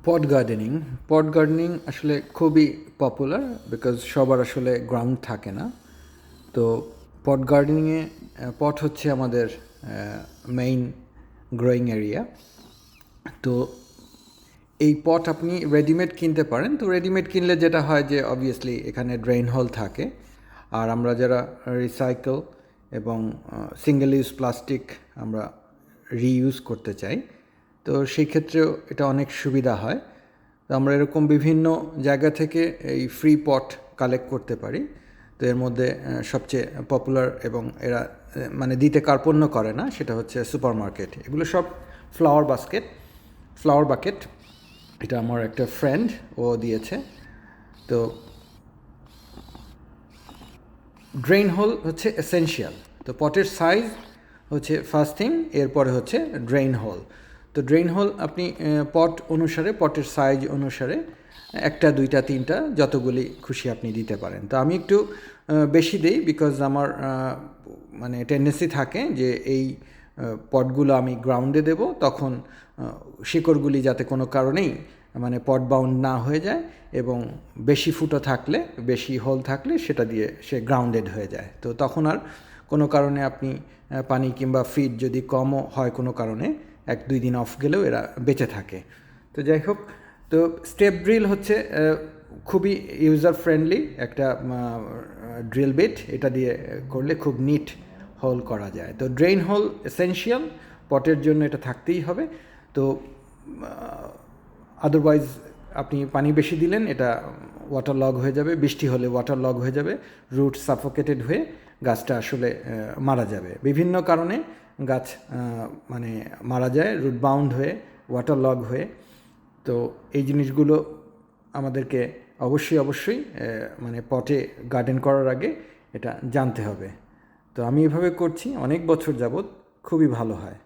পট gardening আসলে খুবই popular because সবার আসলে গ্রাউন্ড থাকে না। তো পট গার্ডেনিংয়ে পট হচ্ছে আমাদের মেইন গ্রোয়িং এরিয়া। তো এই পট আপনি রেডিমেড কিনতে পারেন। তো রেডিমেড কিনলে যেটা হয় যে অবভিয়াসলি এখানে ড্রেন হোল থাকে, আর আমরা যারা রিসাইকেল এবং সিঙ্গেল ইউজ প্লাস্টিক আমরা রিইউজ করতে চাই, তো সেই ক্ষেত্রেও এটা অনেক সুবিধা হয়। তো আমরা এরকম বিভিন্ন জায়গা থেকে এই ফ্রি পট কালেক্ট করতে পারি। তো এর মধ্যে সবচেয়ে পপুলার এবং এরা মানে দিতে কার্পণ্য করে না, সেটা হচ্ছে সুপার মার্কেট। এগুলো সব ফ্লাওয়ার বাকেট। এটা আমার একটা ফ্রেন্ড ও দিয়েছে। তো ড্রেন হোল হচ্ছে এসেনশিয়াল। তো পটের সাইজ হচ্ছে ফার্স্ট থিং, এরপরে হচ্ছে ড্রেন হোল। তো ড্রেন হোল আপনি পট অনুসারে, পটের সাইজ অনুসারে একটা, দুইটা, তিনটা, যতগুলি খুশি আপনি দিতে পারেন। তো আমি একটু বেশি দিই বিকজ আমার মানে টেন্ডেন্সি থাকে যে এই পটগুলো আমি গ্রাউন্ডে দেব, তখন শিকড়গুলি যাতে কোনো কারণেই মানে পট বাউন্ড না হয়ে যায়, এবং বেশি ফুটো থাকলে, বেশি হোল থাকলে সেটা দিয়ে সে গ্রাউন্ডেড হয়ে যায়। তো তখন আর কোনো কারণে আপনি পানি কিংবা ফিড যদি কমও হয় কোনো কারণে, 1-2 দিন অফ গেলেও এরা বেঁচে থাকে। তো যাই হোক, তো স্টেপ ড্রিল হচ্ছে খুবই ইউজার ফ্রেন্ডলি একটা ড্রিল বিট। এটা দিয়ে করলে খুব নিট হোল করা যায়। তো ড্রেন হোল এসেনশিয়াল, পটের জন্য এটা থাকতেই হবে। তো আদারওয়াইজ আপনি পানি বেশি দিলেন, এটা ওয়াটার লগ হয়ে যাবে, বৃষ্টি হলে ওয়াটার লগ হয়ে যাবে, রুট সাফোকেটেড হয়ে গাছটা আসলে মারা যাবে। বিভিন্ন কারণে গাছ মানে মারা যায়, রুট বাউন্ড হয়ে, ওয়াটার লগ হয়ে। তো এই জিনিসগুলো আমাদেরকে অবশ্যই মানে পটে গার্ডেন করার আগে এটা জানতে হবে। তো আমি এভাবে করছি অনেক বছর যাবৎ, খুবই ভালো হয়।